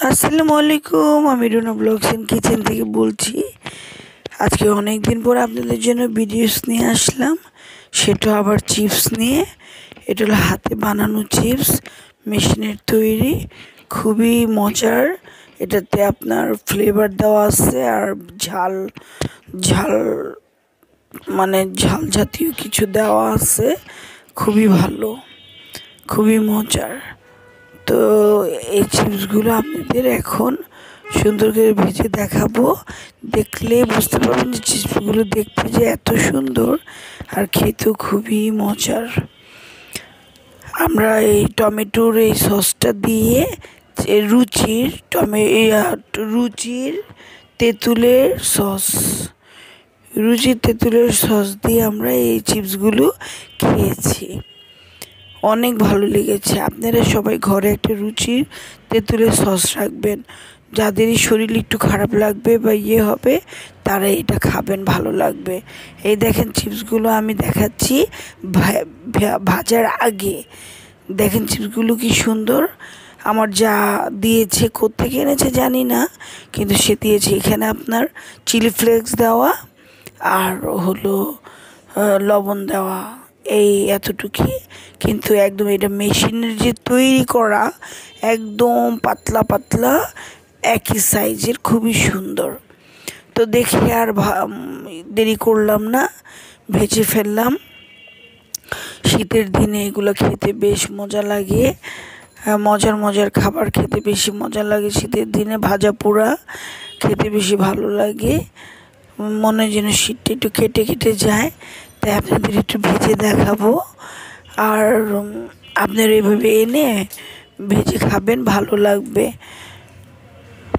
আসসালামু আলাইকুম, আমি রুনা ব্লগস এন্ড কিচেন থেকে বলছি। আজকে অনেক দিন পর আপনাদের জন্য ভিডিওস নিয়ে আসলাম, সেটা আবার চিপস নিয়ে। এটা হলো হাতে বানানো চিপস, মেশিনের তৈরি, খুবই মজার। এটাতে আপনার ফ্লেভার দেওয়া আছে আর ঝাল ঝাল ঝাল জাতীয় কিছু দেওয়া আছে, খুবই ভালো, খুবই মজার। তো এই চিপসগুলো আপনাদের এখন সুন্দর করে ভেজে দেখাবো। দেখলে বুঝতে পারবেন যে চিপসগুলো দেখতে যে এত সুন্দর আর খেতেও খুবই মজার। আমরা এই টমেটোর এই সসটা দিয়ে রুচির তেঁতুলের সস দিয়ে আমরা এই চিপসগুলো খেয়েছি, অনেক ভালো লেগেছে। আপনারা সবাই ঘরে একটা রুচির তেঁতুলের সস রাখবেন। যাদেরই শরীর একটু খারাপ লাগবে বা হবে, তারা এটা খাবেন, ভালো লাগবে। এই দেখেন চিপসগুলো আমি দেখাচ্ছি ভাজার আগে। দেখেন চিপসগুলো কি সুন্দর। আমার যা দিয়েছে, কোত্থেকে এনেছে জানি না, কিন্তু সে দিয়েছে। এখানে আপনার চিলি ফ্লেক্স দেওয়া আর হলো লবণ দেওয়া, এই এতটুকুই। কিন্তু একদম এটা মেশিনের যে তৈরি করা, একদম পাতলা পাতলা একই সাইজের, খুবই সুন্দর। তো দেখি আর দেরি করলাম না, ভেজে ফেললাম। শীতের দিনে এগুলো খেতে বেশ মজা লাগে, মজার মজার খাবার খেতে বেশি মজা লাগে শীতের দিনে। ভাজা পোড়া খেতে বেশি ভালো লাগে, মনে যেন শীতটা একটু কেটে কেটে যায়। তাই আপনাদের একটু ভেজে দেখাবো, আর আপনারা এভাবে এনে ভেজে খাবেন, ভালো লাগবে।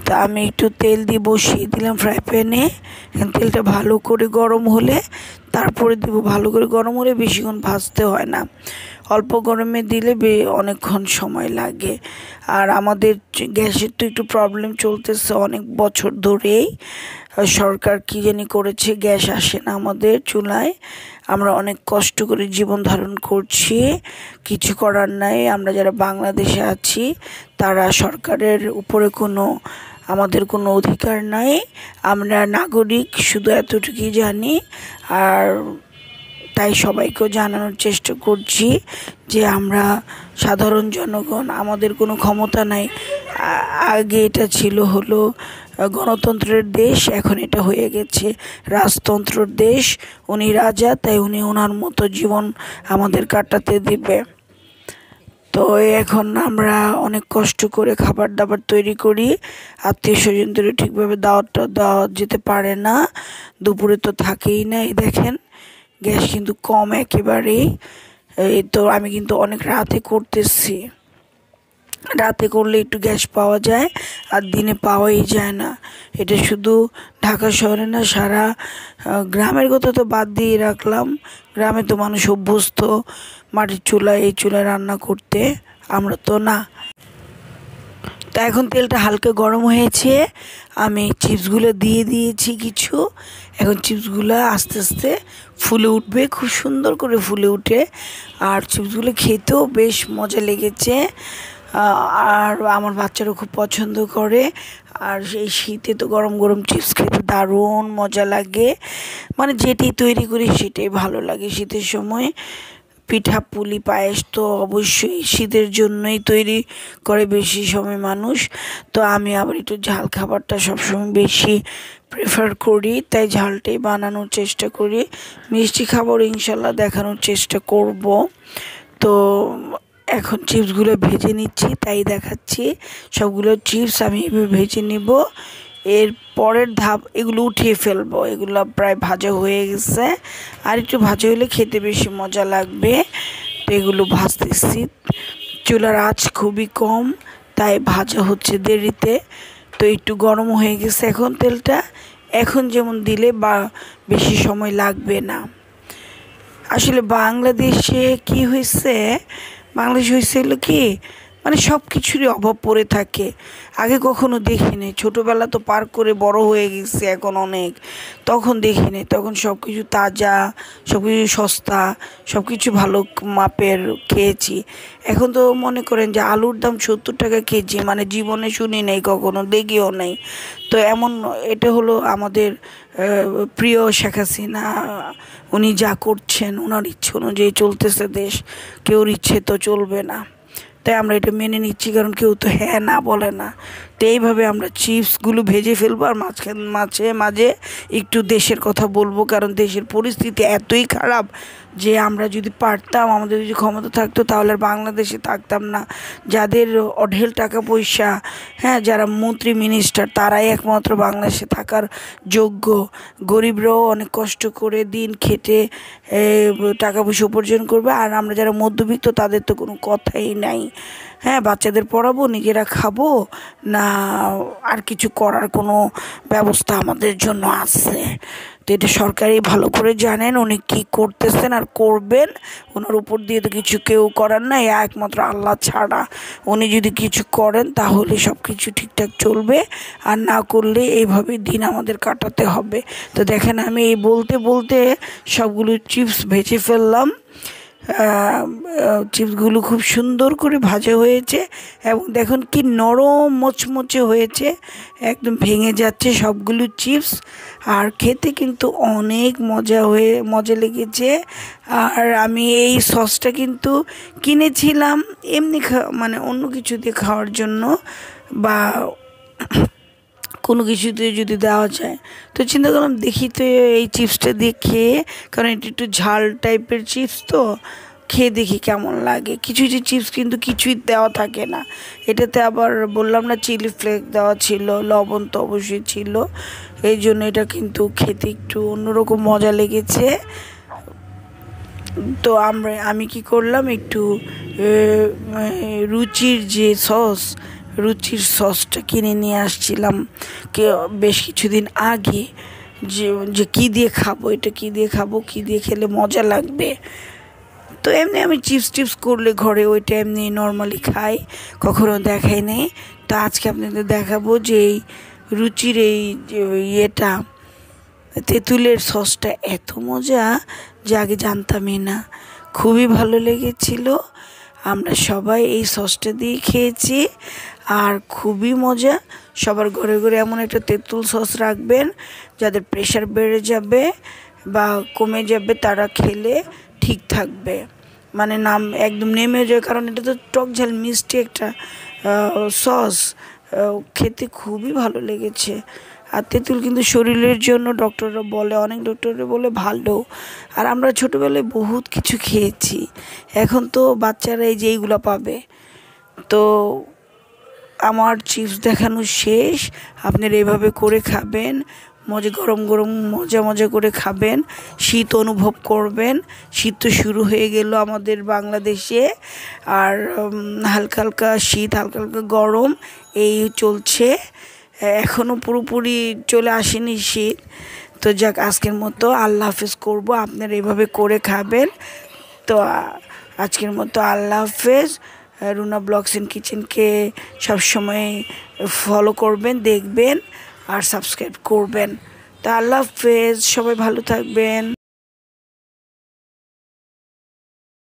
তা আমি একটু তেল দিয়ে বসিয়ে দিলাম ফ্রাই প্যানে। তেলটা ভালো করে গরম হলে তারপরে দেবো। ভালো করে গরম হলে বেশিক্ষণ ভাজতে হয় না, অল্প গরমে দিলে অনেকক্ষণ সময় লাগে। আর আমাদের গ্যাসের তো একটু প্রবলেম চলতেছে অনেক বছর ধরেই। সরকার কী জানি করেছে, গ্যাস আসে না আমাদের চুলায়। আমরা অনেক কষ্ট করে জীবন ধারণ করছি, কিছু করার নাই। আমরা যারা বাংলাদেশে আছি, তারা সরকারের উপরে আমাদের কোনো অধিকার নাই। আমরা নাগরিক, শুধু এতটুকুই জানি। আর তাই সবাইকেও জানানোর চেষ্টা করছি যে আমরা সাধারণ জনগণ, আমাদের কোনো ক্ষমতা নাই। আগে এটা ছিল হলো গণতন্ত্রের দেশ, এখন এটা হয়ে গেছে রাজতন্ত্রের দেশ। উনি রাজা, তাই উনি ওনার মতো জীবন আমাদের কাটাতে দিবে। তো এখন আমরা অনেক কষ্ট করে খাবার দাবার তৈরি করি, আত্মীয় স্বজনদের ঠিকভাবে দাওয়াত যেতে পারে না, দুপুরে তো থাকেই না। এই দেখেন গ্যাস কিন্তু কম একেবারেই। এই তো আমি কিন্তু অনেক রাতে করতেছি, রাতে করলে একটু গ্যাস পাওয়া যায়, আর দিনে পাওয়াই যায় না। এটা শুধু ঢাকা শহরে না, সারা গ্রামের কথা তো বাদ দিয়ে রাখলাম। গ্রামে তো মানুষ অভ্যস্ত মাটির চুলায়, এই চুলায় রান্না করতে, আমরা তো না। তা এখন তেলটা হালকা গরম হয়েছে, আমি চিপসগুলো দিয়ে দিয়েছি কিছু। এখন চিপসগুলো আস্তে আস্তে ফুলে উঠবে, খুব সুন্দর করে ফুলে উঠে। আর চিপসগুলো খেতেও বেশ মজা লেগেছে, আর আমার বাচ্চারা খুব পছন্দ করে। আর এই শীতে তো গরম গরম চিপস খেতে দারুণ মজা লাগে। যেটাই তৈরি করি সেটাই ভালো লাগে শীতের সময়। পিঠা পুলি পায়েস তো অবশ্যই শীতের জন্যই তৈরি করে বেশি সময় মানুষ। তো আমি আবার একটু ঝাল খাবারটা সবসময় বেশি প্রেফার করি, তাই ঝালটাই বানানোর চেষ্টা করি। মিষ্টি খাবার ইনশাল্লাহ দেখানোর চেষ্টা করব। তো এখন চিপসগুলো ভেজে নিচ্ছি, তাই দেখাচ্ছি। সবগুলো চিপস আমি এভাবে ভেজে নিব। এর পরের ধাপ, এগুলো উঠিয়ে ফেলবো। এগুলো প্রায় ভাজা হয়ে গেছে, আর একটু ভাজা হলে খেতে বেশি মজা লাগবে। তো এগুলো ভাজতেছি, চুলার আঁচ খুবই কম, তাই ভাজা হচ্ছে দেরিতে। তো একটু গরম হয়ে গেছে এখন তেলটা, এখন যেমন দিলে বেশি সময় লাগবে না। আসলে বাংলাদেশে হলো কি, মানে সব কিছুরই অভাব পড়ে থাকে। আগে কখনো দেখিনি, ছোটোবেলা তো পার করে বড় হয়ে গেছে এখন অনেক, তখন দেখিনি, তখন সব কিছু তাজা, সব কিছু সস্তা, সব কিছু ভালো মাপের খেয়েছি। এখন তো মনে করেন যে আলুর দাম 70 টাকা কেজি, মানে জীবনে শুনি নেই, কখনো দেখিও নেই। তো এমন, এটা হলো আমাদের প্রিয় শেখ হাসিনা, উনি যা করছেন ওনার ইচ্ছে অনুযায়ী চলতেছে দেশ, কেউর ইচ্ছে তো চলবে না। তাই আমরা এটা মেনে নিচ্ছি, কারণ কেউ তো হ্যাঁ না বলে না। তো এইভাবে আমরা চিপসগুলো ভেজে ফেলবো, আর মাঝে মাঝে একটু দেশের কথা বলবো, কারণ দেশের পরিস্থিতি এতই খারাপ যে আমরা যদি পারতাম, আমাদের যদি ক্ষমতা থাকতো, তাহলে আর বাংলাদেশে থাকতাম না। যাদের অঢেল টাকা পয়সা, হ্যাঁ, যারা মন্ত্রী মিনিস্টার, তারাই একমাত্র বাংলাদেশে থাকার যোগ্য। গরিবরাও অনেক কষ্ট করে দিন খেটে টাকা পয়সা উপার্জন করবে, আর আমরা যারা মধ্যবিত্ত তাদের তো কোনো কথাই নাই। হ্যাঁ, বাচ্চাদের পড়াবো, নিজেরা খাবো না, আর কিছু করার কোনো ব্যবস্থা আমাদের জন্য আছে? তো এটা সরকারই ভালো করে জানেন উনি কী করতেছেন আর করবেন। ওনার উপর দিয়ে তো কিছু কেউ করার নাই, একমাত্র আল্লাহ ছাড়া। উনি যদি কিছু করেন তাহলে সব কিছু ঠিকঠাক চলবে, আর না করলে এইভাবে দিন আমাদের কাটাতে হবে। তো দেখেন, আমি এই বলতে বলতে সবগুলো চিপস ভেজে ফেললাম। চিপসগুলো খুব সুন্দর করে ভাজা হয়েছে, এবং দেখুন কি নরম মচমচে হয়েছে, একদম ভেঙে যাচ্ছে সবগুলো চিপস। আর খেতে কিন্তু অনেক মজা লেগেছে। আর আমি এই সসটা কিন্তু কিনেছিলাম এমনি মানে অন্য কিছু দিয়ে খাওয়ার জন্য, বা কোনো কিছুতে যদি দেওয়া যায়। তো চিন্তা করলাম দেখি তো এই চিপসটা দিয়ে খেয়ে, কারণ এটা একটু ঝাল টাইপের চিপস, তো খেয়ে দেখি কেমন লাগে। কিছু কিছু চিপস কিন্তু কিছুই দেওয়া থাকে না, এটাতে আবার বললাম না চিলি ফ্লেক্স দেওয়া ছিল, লবণ তো অবশ্যই ছিল, এই জন্য এটা কিন্তু খেতে একটু অন্যরকম মজা লেগেছে। তো আমি কি করলাম, একটু রুচির যে রুচির সসটা কিনে নিয়ে আসছিলাম বেশ কিছুদিন আগে, যে কী দিয়ে খাবো, এটা কী দিয়ে খাবো, কী দিয়ে খেলে মজা লাগবে। তো এমনি আমি চিপস করলে ঘরে ওইটা এমনি নর্মালি খাই, কখনো দেখাই নেই। তো আজকে আপনাদের দেখাবো যে এই রুচির এই ইয়েটা, তেঁতুলের সসটা এত মজা যে আগে জানতামই না, খুবই ভালো লেগেছিল। আমরা সবাই এই সসটা দিয়ে খেয়েছি, আর খুবই মজা। সবার ঘরে ঘরে এমন একটা তেঁতুল সস রাখবেন, যাদের প্রেশার বেড়ে যাবে বা কমে যাবে তারা খেলে ঠিক থাকবে, মানে একদম নেমে যায়, কারণ এটা তো টক ঝাল মিষ্টি একটা সস, খেতে খুবই ভালো লেগেছে। আর তেঁতুল কিন্তু শরীরের জন্য ডক্টররা বলে, অনেক ডক্টররা বলে ভালো। আর আমরা ছোটোবেলায় বহুত কিছু খেয়েছি, এখন তো বাচ্চারা এই যে এইগুলো পাবে। তো আমার চিপস দেখানো শেষ, আপনারা এভাবে করে খাবেন, গরম গরম মজা করে খাবেন, শীত অনুভব করবেন। শীত তো শুরু হয়ে গেল আমাদের বাংলাদেশে, আর হালকা হালকা শীত, হালকা হালকা গরম এই চলছে, এখনও পুরোপুরি চলে আসেনি শীত। তো যাক, আজকের মতো আল্লাহ হাফেজ করবো, আপনারা এভাবে করে খাবেন। তো আজকের মতো আল্লাহ হাফেজ। রুনা ব্লগস অ্যান্ড কিচেনকে সবসময় ফলো করবেন, দেখবেন আর সাবস্ক্রাইব করবেন। তা আল্লাহ হাফেজ, সবাই ভালো থাকবেন।